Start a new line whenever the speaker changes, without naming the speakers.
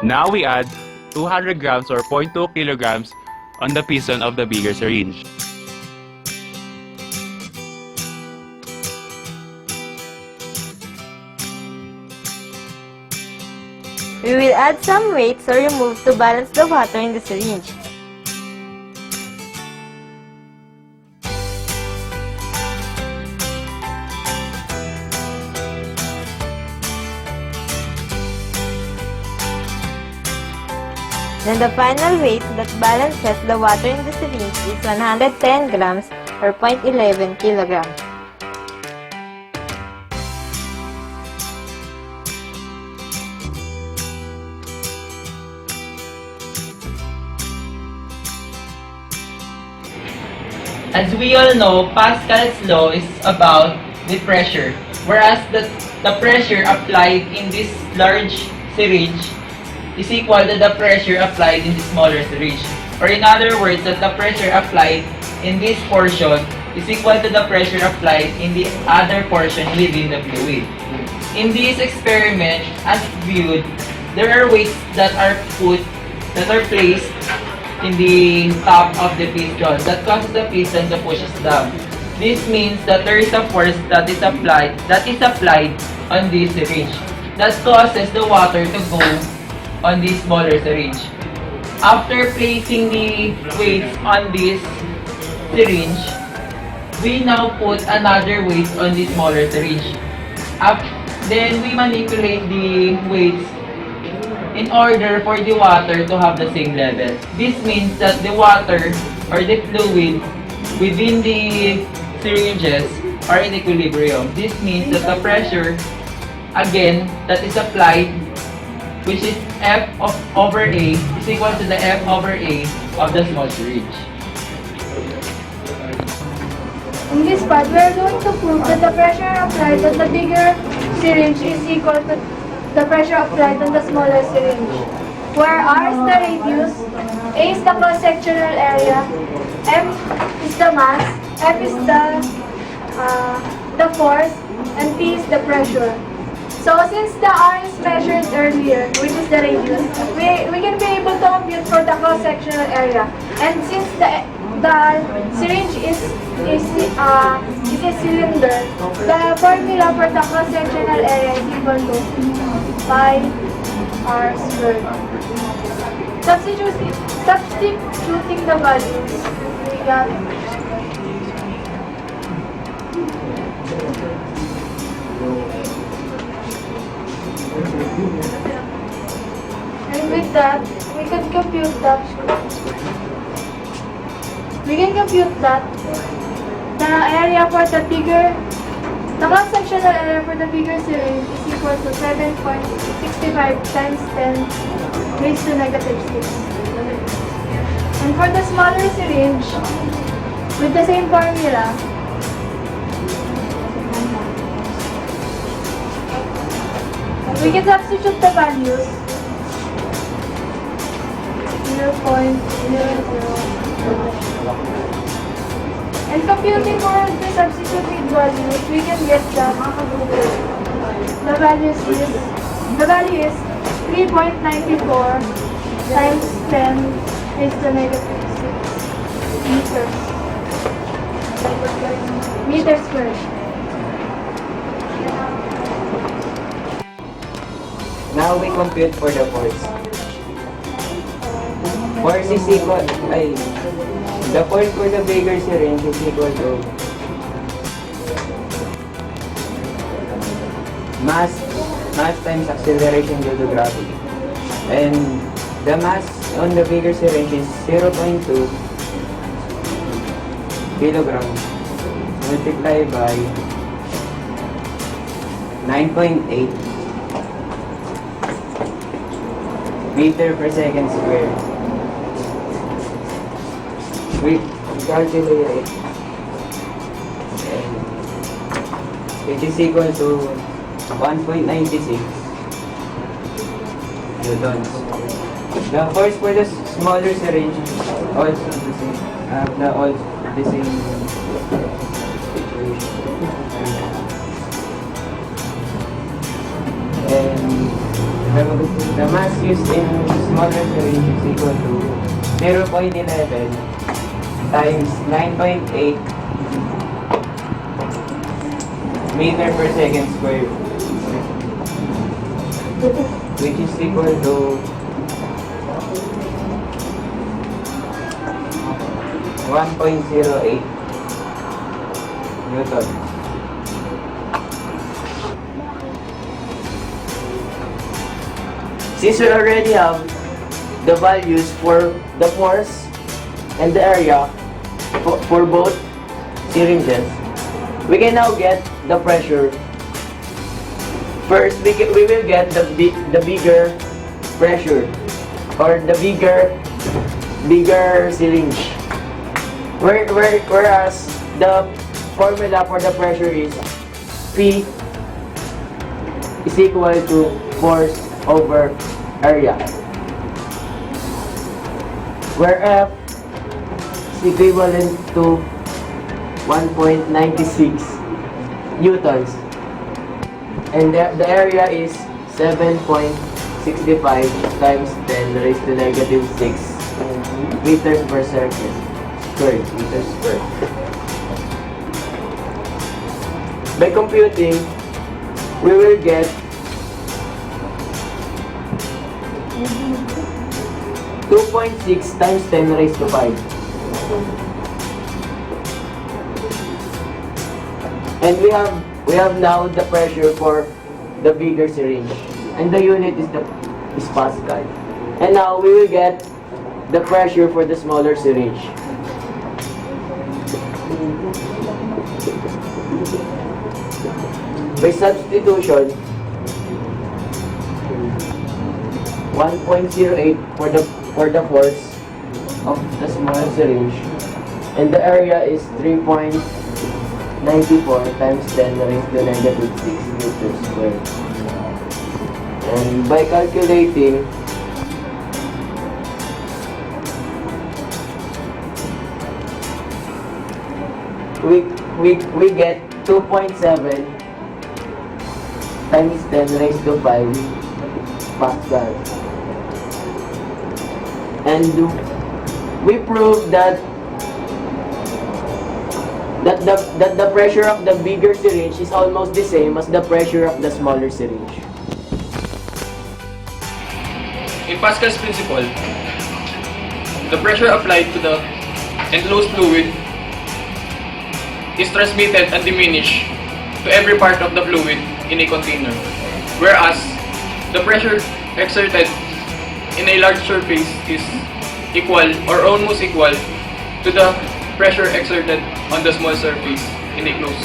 Now we add 200 grams or 0.2 kilograms on the piston of the bigger syringe.
We will add some weights or remove to balance the water in the syringe. Then the final weight that balances the water in the syringe is 110 grams or 0.11 kilograms.
As we all know, Pascal's law is about the pressure, whereas the pressure applied in this large syringe is equal to the pressure applied in the smaller syringe. Or in other words, that the pressure applied in this portion is equal to the pressure applied in the other portion within the fluid. In this experiment, as viewed, there are weights that are placed in the top of the piston that causes the piston to push us down. This means that there is a force that is applied on this syringe that causes the water to go on this smaller syringe. After placing the weights on this syringe, we now put another weight on the smaller syringe. Then we manipulate the weights in order for the water to have the same level. This means that the water or the fluid within the syringes are in equilibrium. This means that the pressure, again, that is applied, which is F over A, is equal to the F over A of the small syringe.
In this part, we are going to prove that the pressure applied on the bigger syringe is equal to the pressure applied on the smaller syringe, where R is the radius, A is the cross-sectional area, M is the mass, F is the force, and P is the pressure. So since the R is measured earlier, which is the radius, we can be able to compute for the cross-sectional area. And since the syringe is a cylinder, the formula for the cross-sectional area is equal to pi r squared. Substituting the values, we got and with that, we can compute that the area for the cross-sectional area for the bigger syringe is equal to 7.65 times 10 raised to negative 6. And for the smaller syringe, with the same formula, we can substitute the values 0.00. And computing for the substituted values, we can get that the value is 3.94 times 10 raised to negative 6 meters squared.
Now we compute for the force. Force is equal, the force for the bigger syringe is equal to mass times acceleration due to gravity. And the mass on the bigger syringe is 0.2 kilograms multiplied by 9.8 meter per second square. We calculate it, which is equal to 1.96 newtons. The force for the smaller syringe also the same. The same situation. And the mass used in smaller syringe is equal to 0.11 times 9.8 meter per second square, which is equal to 1.08 Newton. Since we already have the values for the force and the area for both syringes, we can now get the pressure. First, we will get the bigger pressure, or the bigger syringe. Whereas the formula for the pressure is P is equal to force over area, where F is equivalent to 1.96 newtons, and the area is 7.65 times 10 raised to negative 6 meters per second squared, meters squared. By computing, we will get 2.6 times 10 raised to 5. And we have now the pressure for the bigger syringe, and the unit is Pascal. And now we will get the pressure for the smaller syringe. By substitution, 1.08 for the force of the smaller syringe, and the area is 3.94 times 10 raised to negative 6 meters squared. And by calculating, we get 2.7 times 10 raised to 5 Pascal. And we prove that the pressure of the bigger syringe is almost the same as the pressure of the smaller syringe.
In Pascal's principle, the pressure applied to the enclosed fluid is transmitted and diminished to every part of the fluid in a container, whereas the pressure exerted in a large surface is equal or almost equal to the pressure exerted on the small surface in a closed